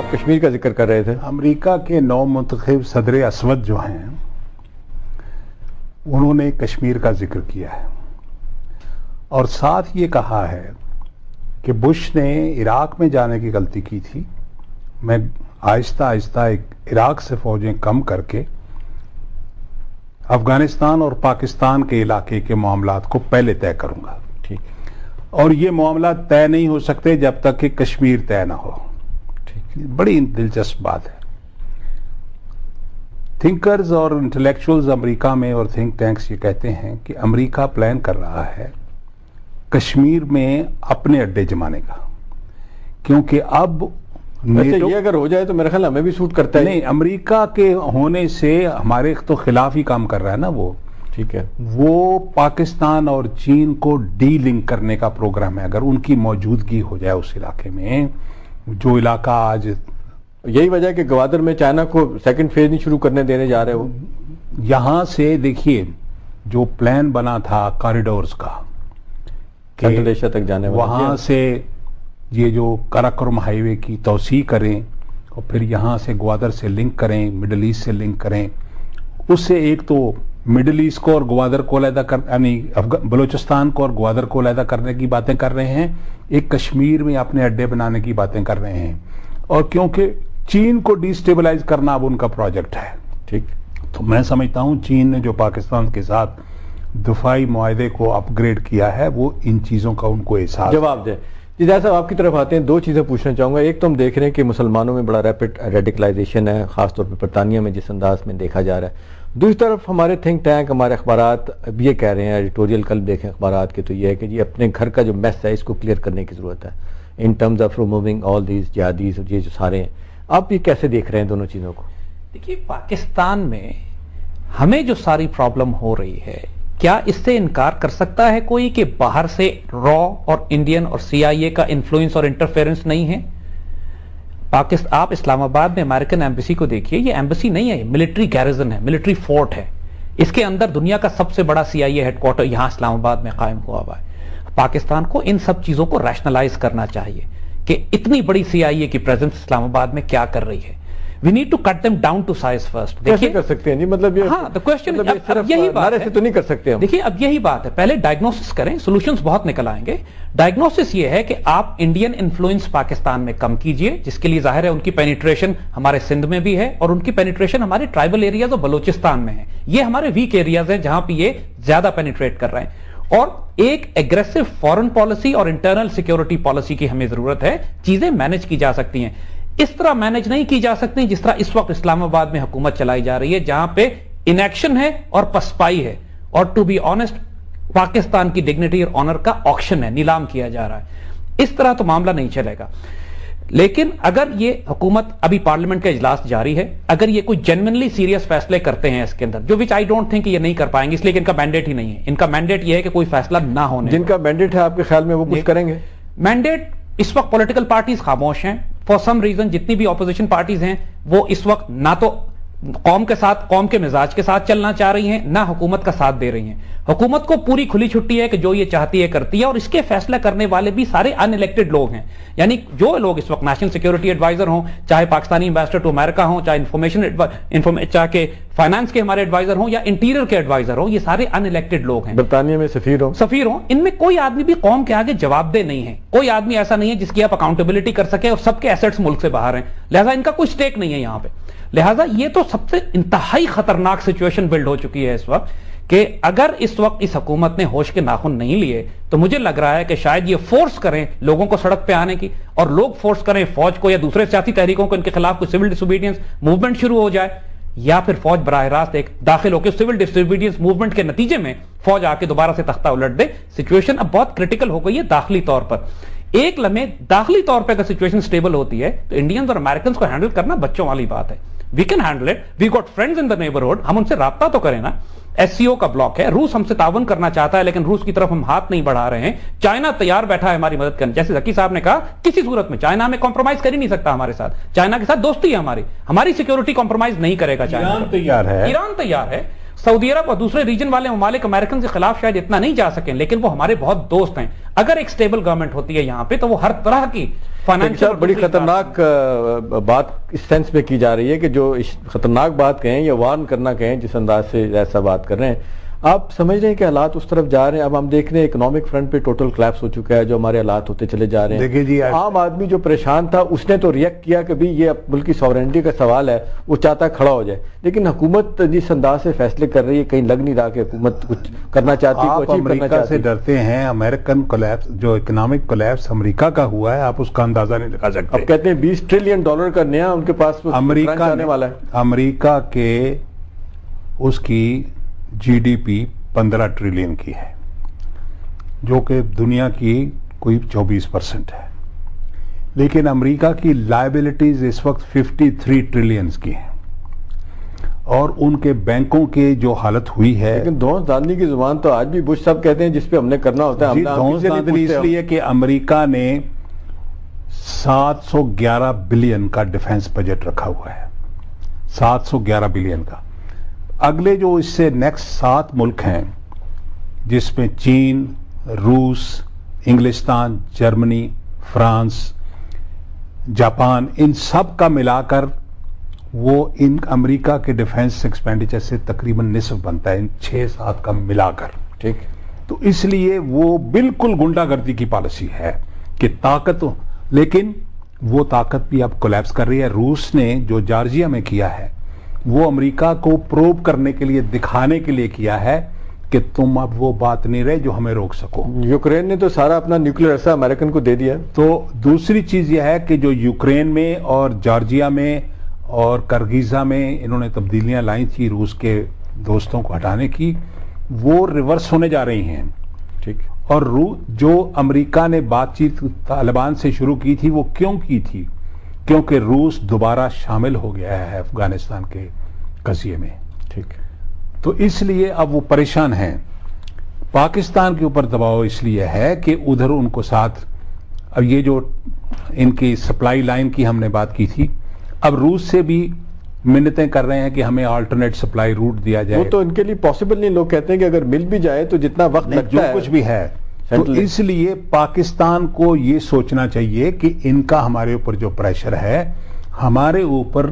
آپ کشمیر کا ذکر کر رہے تھے. امریکہ کے نو منتخب صدر اسود جو ہیں انہوں نے کشمیر کا ذکر کیا ہے اور ساتھ یہ کہا ہے کہ بش نے عراق میں جانے کی غلطی کی تھی. میں آہستہ آہستہ عراق سے فوجیں کم کر کے افغانستان اور پاکستان کے علاقے کے معاملات کو پہلے طے کروں گا. ٹھیک. اور یہ معاملات طے نہیں ہو سکتے جب تک کہ کشمیر طے نہ ہو. بڑی دلچسپ بات ہے. تھنکرز اور انٹلیکچوئلز امریکہ میں اور تھنک ٹینکس یہ کہتے ہیں کہ امریکہ پلان کر رہا ہے کشمیر میں اپنے اڈے جمانے کا، کیونکہ اب یہ اگر ہو جائے تو میرا خیال ہمیں بھی سوٹ کرتا ہے. نہیں، امریکہ کے ہونے سے ہمارے تو خلاف ہی کام کر رہا ہے نا وہ. ٹھیک ہے. وہ پاکستان اور چین کو ڈی لنک کرنے کا پروگرام ہے. اگر ان کی موجودگی ہو جائے اس علاقے میں، جو علاقہ آج یہی وجہ ہے کہ گوادر میں چائنا کو سیکنڈ فیز نہیں شروع کرنے دینے جا رہے. وہ یہاں سے دیکھیے جو پلان بنا تھا کاریڈورز کا سینٹرل ایشیا تک جانے والا، وہاں سے یہ جو کراکرم ہائی وے کی توسیع کریں اور پھر یہاں سے گوادر سے لنک کریں، مڈل ایسٹ سے لنک کریں، اس سے ایک تو مڈل ایسٹ کو اور گوادر کو علیحدہ یعنی بلوچستان کو اور گوادر کو علیحدہ کرنے کی باتیں کر رہے ہیں، ایک کشمیر میں اپنے اڈے بنانے کی باتیں کر رہے ہیں. اور کیونکہ چین کو ڈی سٹیبلائز کرنا اب ان کا پروجیکٹ ہے. ٹھیک. تو میں سمجھتا ہوں چین نے جو پاکستان کے ساتھ دفاعی معاہدے کو اپ گریڈ کیا ہے وہ ان چیزوں کا ان کو احساس. جواب دیں. جی ظاہر صاحب آپ کی طرف آتے ہیں. دو چیزیں پوچھنا چاہوں گا. ایک تو ہم دیکھ رہے ہیں کہ مسلمانوں میں بڑا ریپڈ ریڈیکلائزیشن ہے، خاص طور پہ برطانیہ میں جس انداز میں دیکھا جا رہا ہے. دوسری طرف ہمارے تھنک ٹینک، ہمارے اخبارات اب یہ کہہ رہے ہیں، ایڈیٹوریل کل دیکھیں اخبارات کے، تو یہ ہے کہ جی اپنے گھر کا جو میس ہے اس کو کلیئر کرنے کی ضرورت ہے in terms of removing all these jihadis اور یہ جو سارے ہیں. آپ یہ کیسے دیکھ رہے ہیں دونوں چیزوں کو؟ دیکھیے پاکستان میں ہمیں جو ساری پرابلم ہو رہی ہے، کیا اس سے انکار کر سکتا ہے کوئی کہ باہر سے را اور انڈین اور سی آئی اے کا انفلوئنس اور انٹرفیرنس نہیں ہے؟ آپ اسلام آباد میں امریکن ایمبیسی کو دیکھیے، یہ ایمبیسی نہیں ہے، ملٹری گیرزن ہے، ملٹری فورٹ ہے. اس کے اندر دنیا کا سب سے بڑا سی آئی اے ہیڈ کوارٹر یہاں اسلام آباد میں قائم ہوا ہوا ہے. پاکستان کو ان سب چیزوں کو ریشنلائز کرنا چاہیے کہ اتنی بڑی سی آئی اے کی پریزنس اسلام آباد میں کیا کر رہی ہے. We need to cut them down to size first. کیسے کر سکتے ہیں جی؟ مطلب یہ ہاں the question یہی بات ہے. تو نہیں کر سکتے ہم. دیکھیے اب یہی بات ہے، پہلے ڈائگنوسس کریں، سولوشنز بہت نکل آئیں گے. ڈائگنوسس یہ ہے کہ آپ انڈین انفلوئنس پاکستان میں کم کیجئے، جس کے لیے ظاہر ہے ان کی پینیٹریشن ہمارے سندھ میں بھی ہے اور ان کی پینیٹریشن ہمارے ٹرائبل ایریاز اور بلوچستان میں ہے. یہ ہمارے ویک ایریاز ہیں جہاں پہ یہ زیادہ پینیٹریٹ کر رہے ہیں. اور ایک ایگریسو فورن پالیسی اور انٹرنل سیکیورٹی پالیسی کی ہمیں ضرورت ہے. چیزیں مینج کی جا سکتی ہیں، اس طرح مینج نہیں کی جا سکتی جس طرح اس وقت اسلام آباد میں حکومت چلائی جا رہی ہے، جہاں پہ انیکشن ہے اور پسپائی ہے اور ٹو بی آنےسٹ پاکستان کی ڈگنیٹی اور آنر کا آکشن ہے، نیلام کیا جا رہا ہے. اس طرح تو معاملہ نہیں چلے گا. لیکن اگر یہ حکومت، ابھی پارلیمنٹ کا اجلاس جاری ہے، اگر یہ کوئی جینوئنلی سیریس فیصلے کرتے ہیں اس کے اندر، جو وچ آئی ڈونٹ تھنک یہ نہیں کر پائیں گے، اس لیے کہ ان کا مینڈیٹ ہی نہیں ہے. ان کا مینڈیٹ یہ ہے کہ کوئی فیصلہ نہ ہونے. جن کا مینڈیٹ ہے آپ کے خیال میں وہ کچھ کریں گے؟ مینڈیٹ اس وقت پولیٹیکل پارٹیز خاموش ہیں. فار سم ریزن جتنی بھی اپوزیشن پارٹیز ہیں وہ اس وقت نہ تو قوم کے ساتھ، قوم کے مزاج کے ساتھ چلنا چاہ رہی ہیں، نہ حکومت کا ساتھ دے رہی ہیں. حکومت کو پوری کھلی چھٹی ہے کہ جو یہ چاہتی ہے کرتی ہے، اور اس کے فیصلہ کرنے والے بھی سارے ان الیکٹڈ لوگ ہیں. یعنی جو لوگ اس وقت نیشنل سیکیورٹی ایڈوائزر ہوں، چاہے پاکستانی ایمبیسڈر ٹو امریکہ ہوں، چاہے چاہے فائنانس کے ہمارے ایڈوائزر ہوں یا انٹیریئر کے ایڈوائزر ہوں، یہ سارے ان الیکٹڈ لوگ ہیں. برطانیہ میں سفیر ہوں، ان میں کوئی آدمی بھی قوم کے آگے جواب دہ نہیں ہے. کوئی آدمی ایسا نہیں ہے جس کی آپ اکاؤنٹیبلٹی کر سکے، اور سب کے ایسٹس ملک سے باہر ہیں، لہذا ان کا کوئی سٹیک نہیں ہے یہاں پہ. لہذا یہ تو سب سے انتہائی خطرناک سچویشن بلڈ ہو چکی ہے اس وقت کہ اگر اس وقت اس حکومت نے ہوش کے ناخن نہیں لیے تو مجھے لگ رہا ہے کہ شاید یہ فورس کریں لوگوں کو سڑک پہ آنے کی، اور لوگ فورس کریں فوج کو یا دوسرے سیاسی تحریکوں کو ان کے خلاف کوئی سول ڈس اوبیڈینس موومنٹ شروع ہو جائے، یا پھر فوج براہ راست ایک داخل ہو کے سول ڈس اوبیڈینس موومنٹ کے نتیجے میں فوج آ کے دوبارہ سے تختہ الٹ دے. سچویشن اب بہت کریٹیکل ہو گئی ہے داخلی طور پر. ایک لمحے داخلی طور پہ اگر سچویشن سٹیبل ہوتی ہے تو انڈینز اور امریکنز کو ہینڈل کرنا بچوں والی بات ہے. We can handle it. We got friends in the neighborhood. ہم ان سے رابطہ تو کریں نا. ایس سی او کا بلاک ہے، روس ہم سے تعاون کرنا چاہتا ہے لیکن روس کی طرف ہم ہاتھ نہیں بڑھا رہے ہیں. چائنا تیار بیٹھا ہے ہماری مدد کرنے، جیسے ذکی صاحب نے کہا کسی صورت میں چائنا ہمیں کمپرومائز کر ہی نہیں سکتا ہمارے ساتھ. چائنا کے ساتھ دوستی ہے ہماری سیکیورٹی کمپرومائز نہیں کرے گا. چائنا ایران تیار ہے. ایران تیار ہے. سعودی عرب اور دوسرے ریجن والے ممالک امریکن کے خلاف شاید اتنا نہیں جا سکیں، لیکن وہ ہمارے بہت دوست ہیں. اگر ایک سٹیبل گورنمنٹ ہوتی ہے یہاں پہ تو وہ ہر طرح کی فائنینشیل بڑی خطرناک بات اس سینس میں کی جا رہی ہے کہ جو خطرناک بات کہیں یا وارن کرنا کہیں، جس انداز سے ایسا بات کر رہے ہیں، آپ سمجھ رہے ہیں کہ حالات اس طرف جا رہے ہیں. اب ہم دیکھ رہے ہیں اکنامک فرنٹ پہ ٹوٹل کلیپس ہو چکا ہے، جو ہمارے حالات ہوتے چلے جا رہے ہیں. دیکھیے جی، عام آدمی جو پریشان تھا اس نے تو ریئیکٹ کیا کہ بھئی یہ ملک کی ساورنٹی کا سوال ہے، وہ چاہتا کھڑا ہو جائے. لیکن حکومت جس انداز سے فیصلے کر رہی ہے، کہیں لگ نہیں رہا کہ حکومت کچھ کرنا چاہتی ہے. آپ امریکہ سے ڈرتے ہیں. امریکن کولیپس، جو اکنامک کولیپس امریکہ کا ہوا ہے، آپ اس کا اندازہ نہیں لگا سکتے. اب کہتے ہیں $20 ٹریلین کا نیا ان کے پاس آنے والا ہے. امریکہ کے اس کی جی ڈی پی 15 ٹریلین کی ہے، جو کہ دنیا کی کوئی 24% ہے. لیکن امریکہ کی لائبلٹیز اس وقت 53 ٹریلینز کی ہیں، اور ان کے بینکوں کی جو حالت ہوئی ہے. لیکن دھونس داندنی کی زبان تو آج بھی بش صاحب کہتے ہیں جس پہ ہم نے کرنا ہوتا ہے. دھونس داندنی اس لیے کہ امریکہ نے 711 بلین کا ڈیفنس بجٹ رکھا ہوا ہے، 711 بلین کا. اگلے جو اس سے نیکسٹ 7 ملک ہیں، جس میں چین، روس، انگلستان، جرمنی، فرانس، جاپان، ان سب کا ملا کر وہ ان امریکہ کے ڈیفنس ایکسپینڈیچر سے تقریباً نصف بنتا ہے، ان 6-7 کا ملا کر. ٹھیک. تو اس لیے وہ بالکل گنڈا گردی کی پالیسی ہے کہ طاقت، لیکن وہ طاقت بھی اب کولیپس کر رہی ہے. روس نے جو جارجیا میں کیا ہے، وہ امریکہ کو پروب کرنے کے لیے، دکھانے کے لیے کیا ہے کہ تم اب وہ بات نہیں رہے جو ہمیں روک سکو. یوکرین نے تو سارا اپنا نیوکلیر ارسا امریکن کو دے دیا. تو دوسری چیز یہ ہے کہ جو یوکرین میں اور جارجیا میں اور کرگیزا میں انہوں نے تبدیلیاں لائی تھی روس کے دوستوں کو ہٹانے کی، وہ ریورس ہونے جا رہی ہیں. ٹھیک. اور جو امریکہ نے بات چیت طالبان سے شروع کی تھی، وہ کیوں کی تھی؟ کیونکہ روس دوبارہ شامل ہو گیا ہے افغانستان کے قضیے میں. ٹھیک. تو اس لیے اب وہ پریشان ہیں. پاکستان کے اوپر دباؤ اس لیے ہے کہ ادھر ان کو ساتھ، اب یہ جو ان کی سپلائی لائن کی ہم نے بات کی تھی، اب روس سے بھی منتیں کر رہے ہیں کہ ہمیں آلٹرنیٹ سپلائی روٹ دیا جائے. وہ تو ان کے لیے پاسبل نہیں. لوگ کہتے ہیں کہ اگر مل بھی جائے تو جتنا وقت لگتا جو ہے، کچھ بھی ہے. تو اس لیے پاکستان کو یہ سوچنا چاہیے کہ ان کا ہمارے اوپر جو پریشر ہے، ہمارے اوپر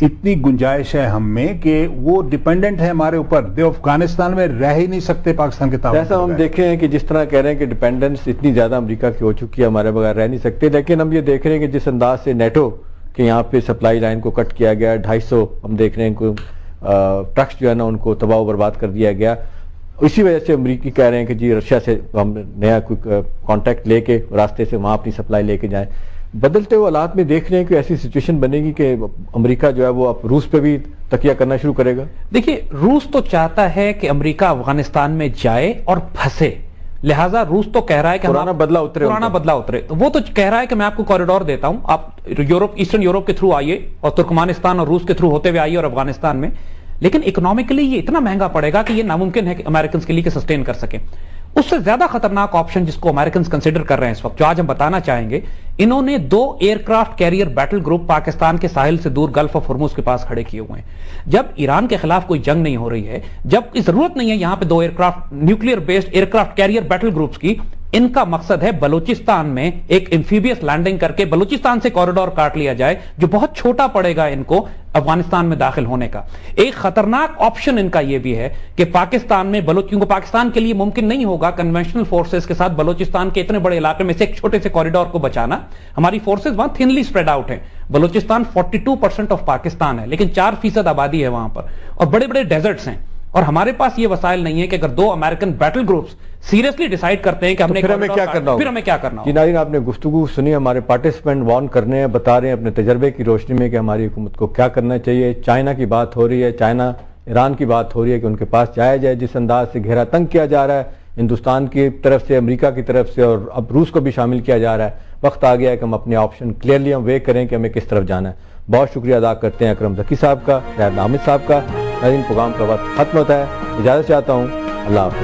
اتنی گنجائش ہے ہم میں کہ وہ ڈیپینڈنٹ ہے ہمارے اوپر. افغانستان میں رہ ہی نہیں سکتے پاکستان کے تعاون. ایسا ہم دیکھے ہیں کہ جس طرح کہہ رہے ہیں کہ ڈیپینڈنس اتنی زیادہ امریکہ کی ہو چکی ہے، ہمارے بغیر رہ نہیں سکتے. لیکن ہم یہ دیکھ رہے ہیں کہ جس انداز سے نیٹو کہ یہاں پہ سپلائی لائن کو کٹ کیا گیا، 250 ہم دیکھ رہے ہیں کہ ٹرکس جو ہے نا ان کو تباہ و برباد کر دیا گیا. اسی وجہ سے امریکی کہہ رہے ہیں کہ جی رشیا سے ہم نیا کوئی کانٹیکٹ لے کے راستے سے وہاں اپنی سپلائی لے کے جائیں. بدلتے ہوئے حالات میں دیکھ رہے ہیں کہ ایسی سچویشن بنے گی کہ امریکہ جو ہے وہ اب روس پہ بھی تکیہ کرنا شروع کرے گا. دیکھیے، روس تو چاہتا ہے کہ امریکہ افغانستان میں جائے اور پھنسے، لہٰذا روس تو کہہ رہا ہے کہ پرانا بدلہ اترے. وہ تو کہہ رہا ہے کہ میں آپ کو کوریڈور دیتا ہوں، آپ یورپ، ایسٹرن یورپ کے تھرو آئیے اور ترکمانستان اور روس کے تھرو ہوتے ہوئے آئیے اور افغانستان میں. لیکن اکنامکلی یہ اتنا مہنگا پڑے گا کہ یہ ناممکن ہے کہ امریکنز کے لیے کہ سسٹین کر سکیں. اس سے زیادہ خطرناک آپشن جس کو امریکنز کنسیڈر کر رہے ہیں اس وقت، جو آج ہم بتانا چاہیں گے، انہوں نے 2 aircraft carrier battle group Pakistan کے ساحل سے دور گلف آف ہرمز کے پاس کھڑے کیے ہوئے ہیں. جب ایران کے خلاف کوئی جنگ نہیں ہو رہی ہے، جب ضرورت نہیں ہے یہاں پہ 2 aircraft nuclear based aircraft carrier battle groups کی، ان کا مقصد ہے بلوچستان میں ایک ایمفیبیس لینڈنگ کر کے بلوچستان سے کوریڈور کاٹ لیا جائے، جو بہت چھوٹا پڑے گا ان کو افغانستان میں داخل ہونے کا. ایک خطرناک آپشن ان کا یہ بھی ہے کہ پاکستان میں کیونکہ پاکستان کے لیے ممکن نہیں ہوگا کنونشنل فورسز کے ساتھ بلوچستان کے اتنے بڑے علاقے میں سے ایک چھوٹے سے کوریڈور کو بچانا. ہماری فورسز وہاں تھنلی سپریڈ آؤٹ ہیں. بلوچستان 42% آف پاکستان ہے، لیکن 4% آبادی ہے وہاں پر، اور بڑے بڑے ڈیزرٹس ہیں. اور ہمارے پاس یہ وسائل نہیں ہے کہ اگر 2 American battle groups seriously decide کرتے ہیں کہ ہم نے پھر ہمیں کیا کرنا ہوگا. جی ناظرین، آپ نے گفتگو سنی، ہمارے پارٹیسپینٹ وارن کرنے ہیں، بتا رہے ہیں اپنے تجربے کی روشنی میں کہ ہماری حکومت کو کیا کرنا چاہیے. چائنا کی بات ہو رہی ہے، چائنا ایران کی بات ہو رہی ہے کہ ان کے پاس جایا جائے. جس انداز سے گھیرا تنگ کیا جا رہا ہے ہندوستان کی طرف سے، امریکہ کی طرف سے، اور اب روس کو بھی شامل کیا جا رہا ہے، وقت آ گیا ہے کہ ہم اپنے آپشن کلیئرلی ہم وے کریں کہ ہمیں کس طرف جانا ہے. بہت شکریہ ادا کرتے ہیں اکرم ذکی صاحب کا، شاہد حامد صاحب کا. ناظرین، پروگرام کا وقت ختم ہوتا ہے، اجازت چاہتا ہوں. اللہ حافظ.